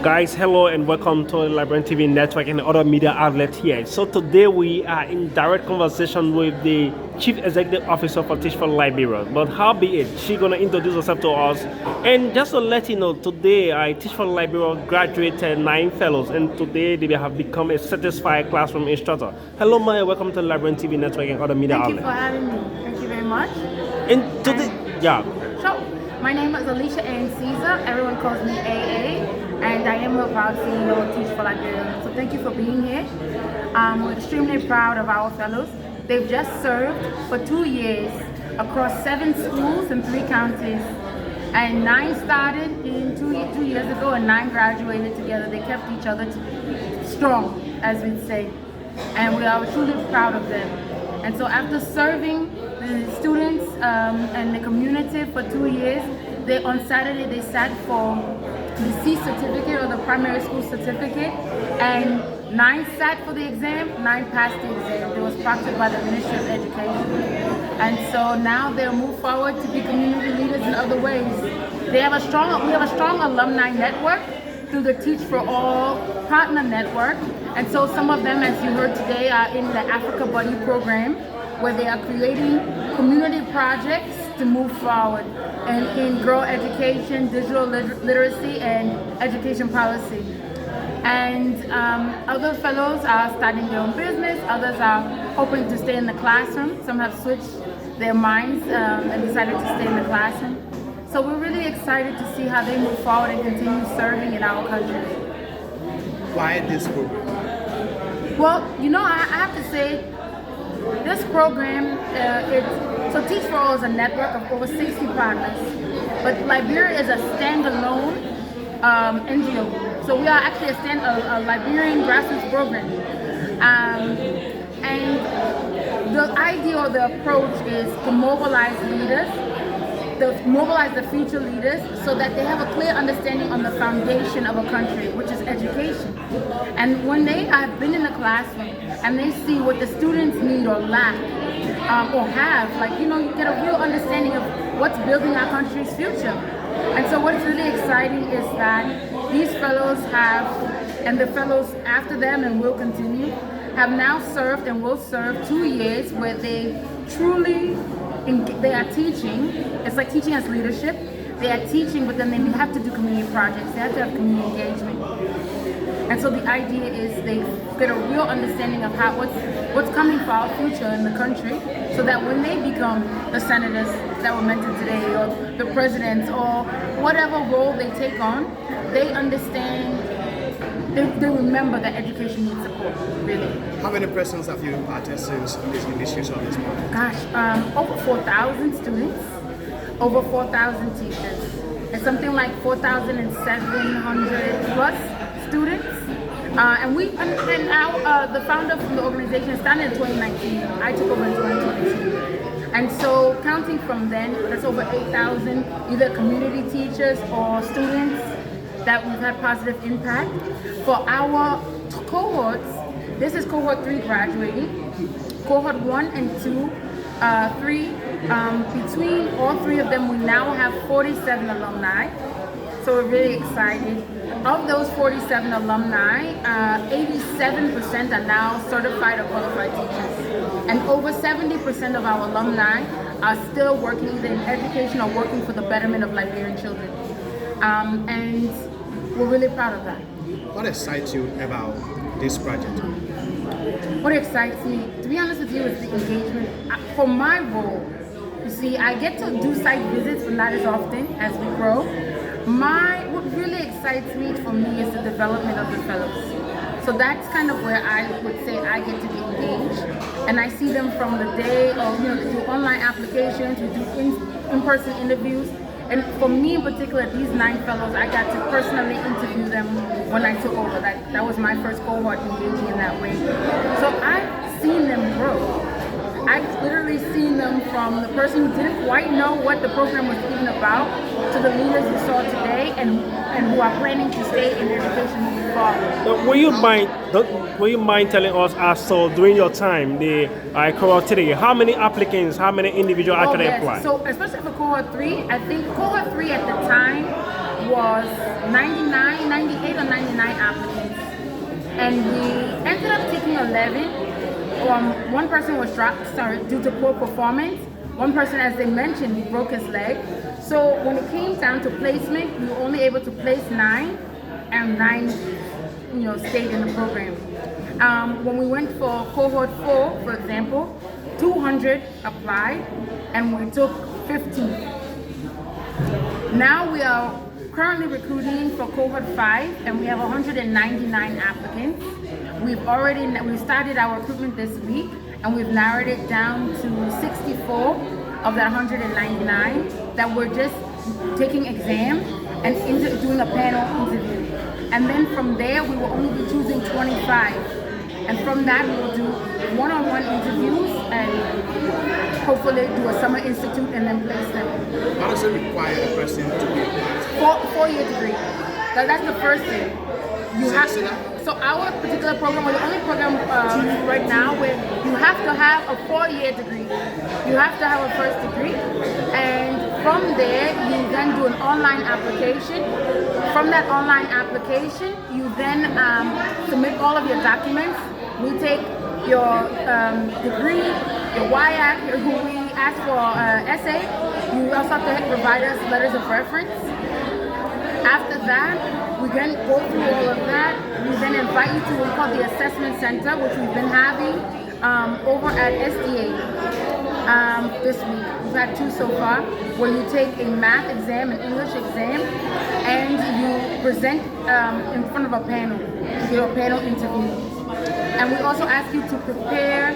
Guys, hello and welcome to the Liberian TV network and other media outlet here. So today we are in direct conversation with the Chief Executive Officer for Teach for Liberia. But how be it, she's gonna introduce herself to us. And just to let you know, today I Teach for Liberia graduated 9 fellows, and today they have become a certified classroom instructor. Hello, Maya. Welcome to the Liberian TV network and other media outlet. Thank you for having me. Thank you very much. And today, So, my name is Alicia Ann Caesar. Everyone calls me AA. And I am a proud CEO of Teach for Liberia. So thank you for being here. We're extremely proud of our fellows. They've just served for 2 years across 7 schools in 3 counties. And 9 started in 2 years ago and 9 graduated together. They kept each other strong, as we'd say. And we are truly proud of them. And so after serving the students and the community for 2 years, on Saturday they sat for the C certificate or the primary school certificate, and 9 sat for the exam, 9 passed the exam. It was proctored by the Ministry of Education. And so now they'll move forward to be community leaders in other ways. We have a strong alumni network through the Teach for All partner network. And so some of them, as you heard today, are in the Africa Buddy program, where they are creating community projects to move forward and in girl education, digital literacy, and education policy. And other fellows are starting their own business, others are hoping to stay in the classroom. Some have switched their minds and decided to stay in the classroom. So we're really excited to see how they move forward and continue serving in our country. Why this program? Well, I have to say, this program, so Teach for All is a network of over 60 partners, but Liberia is a standalone NGO. So we are actually a Liberian grassroots program. And the idea or the approach is to mobilize leaders, mobilize the future leaders so that they have a clear understanding on the foundation of a country, which is education. And when they have been in the classroom and they see what the students need or lack or have, you get a real understanding of what's building our country's future. And so what's really exciting is that these fellows have, and the fellows after them and will continue, have now served and will serve 2 years where they are teaching. It's like teaching as leadership. They are teaching, but then they have to do community projects. They have to have community engagement. And so the idea is they get a real understanding of what's coming for our future in the country, so that when they become the senators that were mentioned today, or the presidents, or whatever role they take on, they understand, they remember that education needs support, really. How many persons have you imparted since this initiation of this program? Gosh, over 4,000 students, over 4,000 teachers, and something like 4,700 plus students. The founder from the organization started in 2019. I took over in 2022. And so counting from then, that's over 8,000 either community teachers or students that we've had positive impact. For our cohorts, this is cohort 3 graduating. Cohort 1 and 2, 3, between all 3 of them, we now have 47 alumni. So we're really excited. Of those 47 alumni, 87% are now certified or qualified teachers. And over 70% of our alumni are still working either in education or working for the betterment of Liberian children. And we're really proud of that. What excites you about this project? What excites me, to be honest with you, is the engagement. For my role, you see, I get to do site visits, but not as often as we grow. What really excites me is the development of the fellows. So that's kind of where I would say I get to be engaged. And I see them from the day of, they do online applications, we do in-person interviews. And for me in particular, these 9 fellows, I got to personally interview them when I took over. That was my first cohort engaging in that way. So I've seen them grow. I've literally seen them from the person who didn't quite know what the program was even about to the leaders you saw today and who are planning to stay in education moving forward. Will you mind telling us, so during your time, the cohort 3, how many applicants, how many individuals actually applied? So especially for cohort 3, I think cohort 3 at the time was 99, 98 or 99 applicants. And we ended up taking 11. One person was dropped, due to poor performance. One person, as they mentioned, he broke his leg. So when it came down to placement, we were only able to place 9, and 9, stayed in the program. When we went for cohort 4, for example, 200 applied, and we took 15. Now we are currently recruiting for cohort 5, and we have 199 applicants. We started our recruitment this week, and we've narrowed it down to 64 of that 199 that we're just taking exam and doing a panel interview. And then from there, we will only be choosing 25. And from that, we will do one-on-one interviews and hopefully do a summer institute and then place them. How does it require a person to be a Four-year degree. That's the first thing. So our particular program, we're the only program right now where you have to have a 4-year degree. You have to have a first degree, and from there you then do an online application. From that online application, you then submit all of your documents. We take your degree, your WIAC, we ask for essay. You also have to provide us letters of reference. After that, we then go through all of that. We then invite you to what we call the assessment center, which we've been having over at SDA this week. We've had 2 so far, where you take a math exam, an English exam, and you present in front of a panel. You do a panel interview. And we also ask you to prepare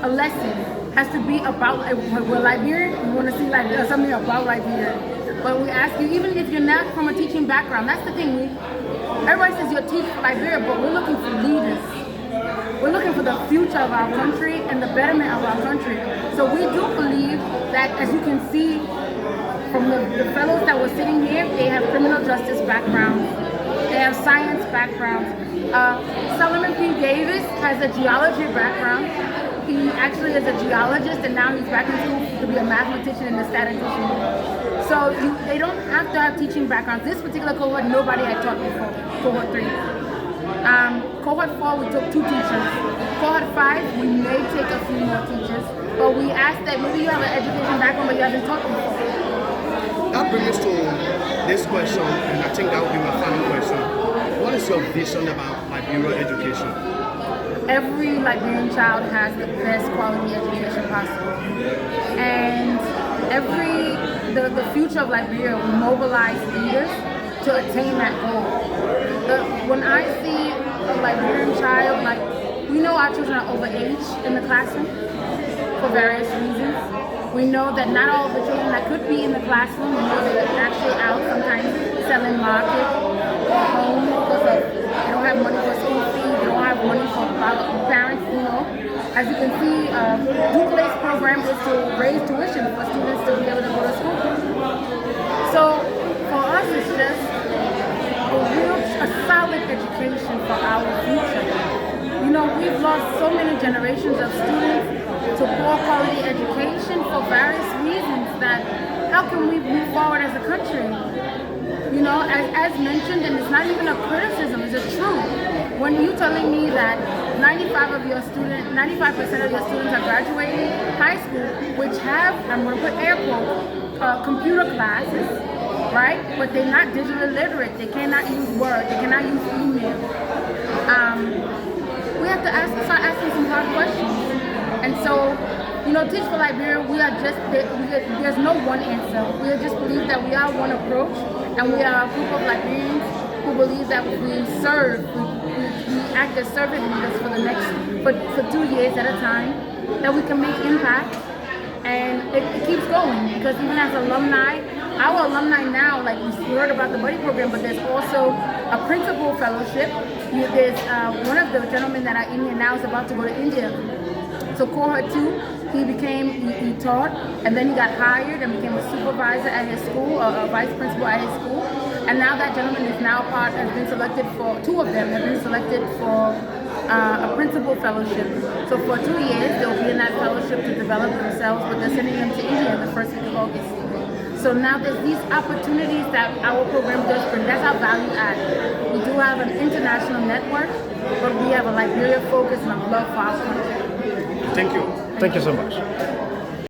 a lesson. It has to be about, we're Liberian, we want to see something about Liberia. But we ask you, even if you're not from a teaching background, that's the thing. Everybody says you're teaching for Liberia, but we're looking for leaders. We're looking for the future of our country and the betterment of our country. So we do believe that, as you can see from the fellows that were sitting here, they have criminal justice backgrounds. They have science backgrounds. Solomon P. Davis has a geology background. He actually is a geologist, and now he's back in school to be a mathematician and a statistician. So they don't have to have teaching backgrounds. This particular cohort, nobody had taught before, cohort 3. Cohort 4, we took 2 teachers. Cohort 5, we may take a few more teachers, but we ask that maybe you have an education background, but you haven't taught before. That brings us to this question, and I think that will be my final question. What is your vision about Liberian education? Every Liberian child has the best quality education possible. And the future of Liberia will mobilize leaders to attain that goal. When I see a Liberian child, we know our children are overage in the classroom for various reasons. We know that not all of the children that could be in the classroom, we know they're actually out sometimes selling market or home because they don't have money for school fees, they don't have money for parents, As you can see, Duke's program is to raise tuition for students to be able to go to school. So for us, it's just a solid education for our future. We've lost so many generations of students to poor quality education for various reasons that how can we move forward as a country? As mentioned, and it's not even a criticism, it's a truth. When you're telling me that 95% of your students are graduating high school, which have, I'm going to put air quotes, computer classes, right? But they're not digitally literate. They cannot use Word. They cannot use email. We have to start asking some hard questions. And so, Teach for Liberia, there's no one answer. We just believe that we are one approach, and we are a group of Liberians who believe that we act as servant leaders for 2 years at a time, that we can make impact, and it keeps going, because even as alumni, our alumni now, we heard about the buddy program, but there's also a principal fellowship. There's one of the gentlemen that are in here now is about to go to India. So cohort 2, he taught, and then he got hired and became a supervisor at his school, a vice principal at his school. And now that gentleman is now has been selected for, 2 of them have been selected for a principal fellowship. So for 2 years, they'll be in that fellowship to develop themselves, but they're sending them to India the first week of August. So now there's these opportunities that our program does bring. That's our value add. We do have an international network, but we have a Liberia focus and a love for our country. Thank you. Thank you so much.